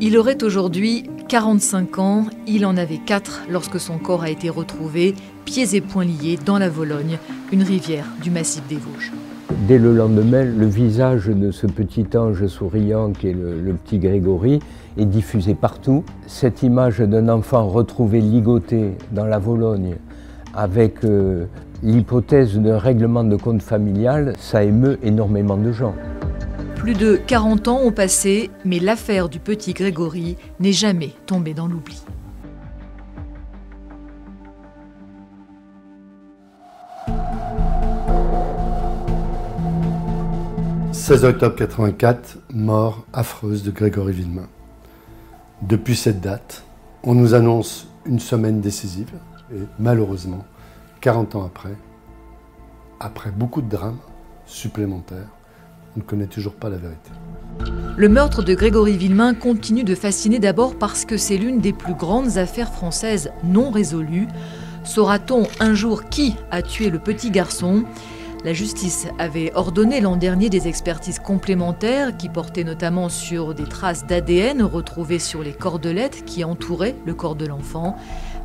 Il aurait aujourd'hui 45 ans, il en avait 4 lorsque son corps a été retrouvé, pieds et poings liés dans la Vologne, une rivière du massif des Vosges. Dès le lendemain, le visage de ce petit ange souriant qui est le petit Grégory est diffusé partout. Cette image d'un enfant retrouvé ligoté dans la Vologne avec l'hypothèse d'un règlement de compte familial, ça émeut énormément de gens. Plus de 40 ans ont passé, mais l'affaire du petit Grégory n'est jamais tombée dans l'oubli. « 16 octobre 84, mort affreuse de Grégory Villemain. Depuis cette date, on nous annonce une semaine décisive et malheureusement, 40 ans après beaucoup de drames supplémentaires, on ne connaît toujours pas la vérité. Le meurtre de Grégory Villemain continue de fasciner d'abord parce que c'est l'une des plus grandes affaires françaises non résolues. Saura-t-on un jour qui a tué le petit garçon ? La justice avait ordonné l'an dernier des expertises complémentaires qui portaient notamment sur des traces d'ADN retrouvées sur les cordelettes qui entouraient le corps de l'enfant,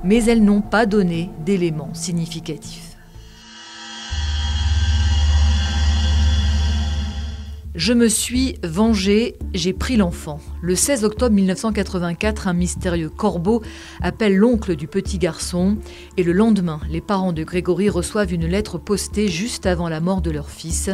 mais elles n'ont pas donné d'éléments significatifs. Je me suis vengé, j'ai pris l'enfant. Le 16 octobre 1984, un mystérieux corbeau appelle l'oncle du petit garçon. Et le lendemain, les parents de Grégory reçoivent une lettre postée juste avant la mort de leur fils.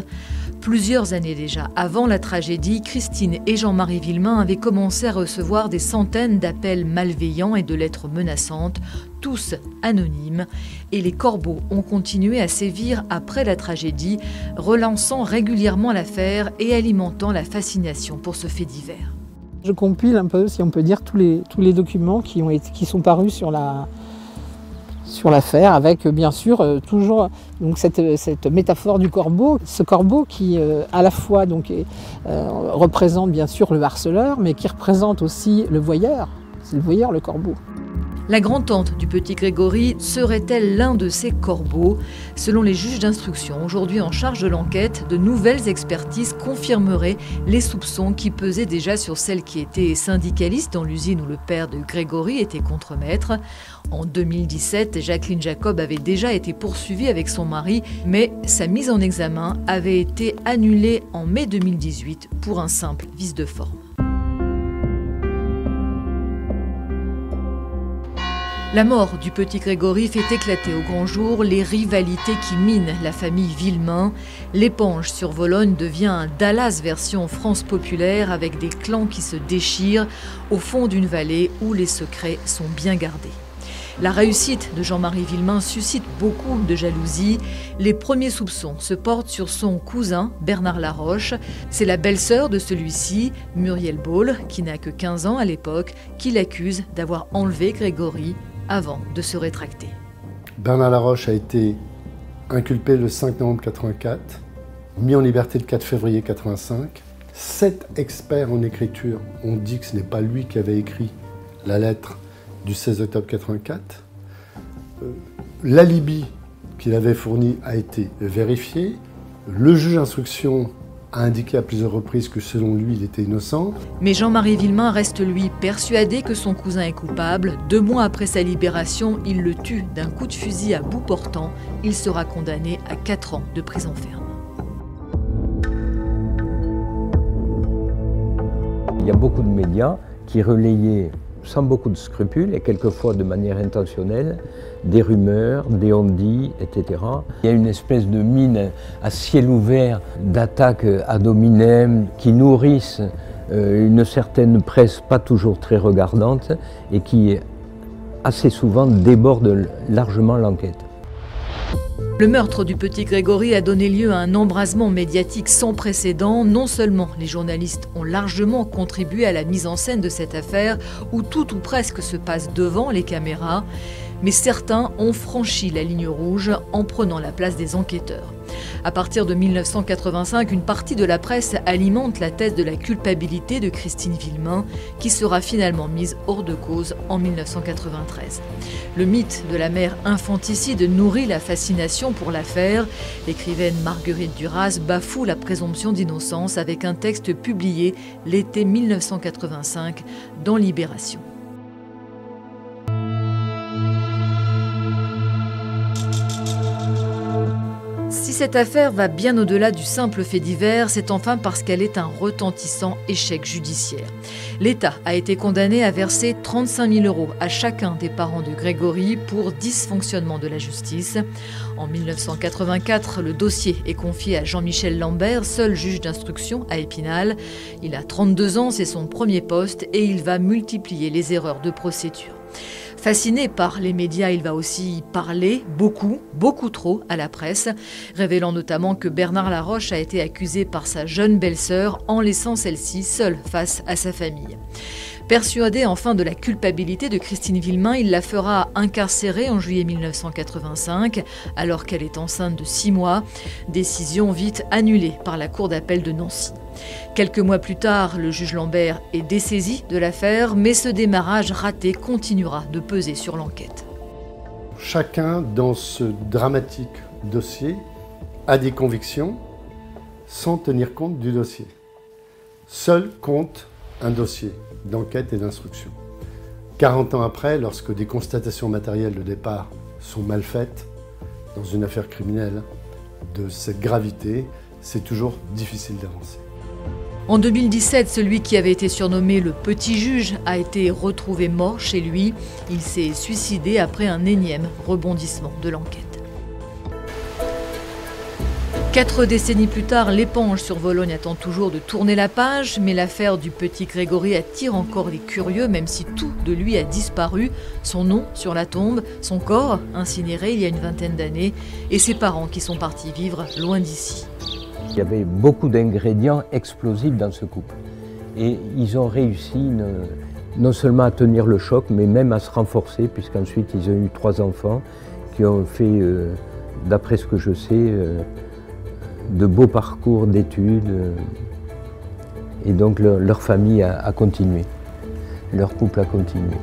Plusieurs années déjà, avant la tragédie, Christine et Jean-Marie Villemain avaient commencé à recevoir des centaines d'appels malveillants et de lettres menaçantes, tous anonymes. Et les corbeaux ont continué à sévir après la tragédie, relançant régulièrement l'affaire et alimentant la fascination pour ce fait divers. Je compile un peu, si on peut dire, tous les documents qui sont parus sur l'affaire, avec bien sûr toujours donc cette métaphore du corbeau. Ce corbeau qui à la fois donc, représente bien sûr le harceleur, mais qui représente aussi le voyeur. C'est le voyeur, le corbeau. La grand-tante du petit Grégory serait-elle l'un de ces corbeaux? Selon les juges d'instruction, aujourd'hui en charge de l'enquête, de nouvelles expertises confirmeraient les soupçons qui pesaient déjà sur celle qui était syndicaliste dans l'usine où le père de Grégory était contremaître. En 2017, Jacqueline Jacob avait déjà été poursuivie avec son mari, mais sa mise en examen avait été annulée en mai 2018 pour un simple vice de forme. La mort du petit Grégory fait éclater au grand jour les rivalités qui minent la famille Villemain. L'épanche sur Vologne devient un Dallas version France populaire avec des clans qui se déchirent au fond d'une vallée où les secrets sont bien gardés. La réussite de Jean-Marie Villemain suscite beaucoup de jalousie. Les premiers soupçons se portent sur son cousin, Bernard Laroche. C'est la belle-sœur de celui-ci, Muriel Baule, qui n'a que 15 ans à l'époque, qui l'accuse d'avoir enlevé Grégory avant de se rétracter. Bernard Laroche a été inculpé le 5 novembre 84, mis en liberté le 4 février 85. 7 experts en écriture ont dit que ce n'est pas lui qui avait écrit la lettre du 16 octobre 84. L'alibi qu'il avait fourni a été vérifié. Le juge d'instruction a indiqué à plusieurs reprises que selon lui, il était innocent. Mais Jean-Marie Villemain reste lui persuadé que son cousin est coupable. 2 mois après sa libération, il le tue d'un coup de fusil à bout portant. Il sera condamné à 4 ans de prison ferme. Il y a beaucoup de médias qui relayaient sans beaucoup de scrupules et quelquefois de manière intentionnelle des rumeurs, des on-dit, etc. Il y a une espèce de mine à ciel ouvert d'attaques ad hominem qui nourrissent une certaine presse pas toujours très regardante et qui assez souvent déborde largement l'enquête. Le meurtre du petit Grégory a donné lieu à un embrasement médiatique sans précédent. Non seulement les journalistes ont largement contribué à la mise en scène de cette affaire, où tout ou presque se passe devant les caméras, mais certains ont franchi la ligne rouge en prenant la place des enquêteurs. À partir de 1985, une partie de la presse alimente la thèse de la culpabilité de Christine Villemain, qui sera finalement mise hors de cause en 1993. Le mythe de la mère infanticide nourrit la fascination pour l'affaire. L'écrivaine Marguerite Duras bafoue la présomption d'innocence avec un texte publié l'été 1985 dans Libération. Si cette affaire va bien au-delà du simple fait divers, c'est enfin parce qu'elle est un retentissant échec judiciaire. L'État a été condamné à verser 35 000 € à chacun des parents de Grégory pour dysfonctionnement de la justice. En 1984, le dossier est confié à Jean-Michel Lambert, seul juge d'instruction à Épinal. Il a 32 ans, c'est son premier poste et il va multiplier les erreurs de procédure. Fasciné par les médias, il va aussi parler beaucoup trop à la presse, révélant notamment que Bernard Laroche a été accusé par sa jeune belle-sœur en laissant celle-ci seule face à sa famille. Persuadé enfin de la culpabilité de Christine Villemain, il la fera incarcérer en juillet 1985, alors qu'elle est enceinte de 6 mois. Décision vite annulée par la cour d'appel de Nancy. Quelques mois plus tard, le juge Lambert est dessaisi de l'affaire, mais ce démarrage raté continuera de peser sur l'enquête. Chacun dans ce dramatique dossier a des convictions sans tenir compte du dossier. Seul compte un dossier d'enquête et d'instruction. 40 ans après, lorsque des constatations matérielles de départ sont mal faites, dans une affaire criminelle de cette gravité, c'est toujours difficile d'avancer. En 2017, celui qui avait été surnommé le petit juge a été retrouvé mort chez lui. Il s'est suicidé après un énième rebondissement de l'enquête. 4 décennies plus tard, l'éponge sur Vologne attend toujours de tourner la page, mais l'affaire du petit Grégory attire encore les curieux, même si tout de lui a disparu. Son nom sur la tombe, son corps incinéré il y a une vingtaine d'années, et ses parents qui sont partis vivre loin d'ici. Il y avait beaucoup d'ingrédients explosifs dans ce couple. Et ils ont réussi non seulement à tenir le choc, mais même à se renforcer, puisqu'ensuite ils ont eu 3 enfants qui ont fait, d'après ce que je sais, de beaux parcours d'études. Et donc leur famille a continué, leur couple a continué.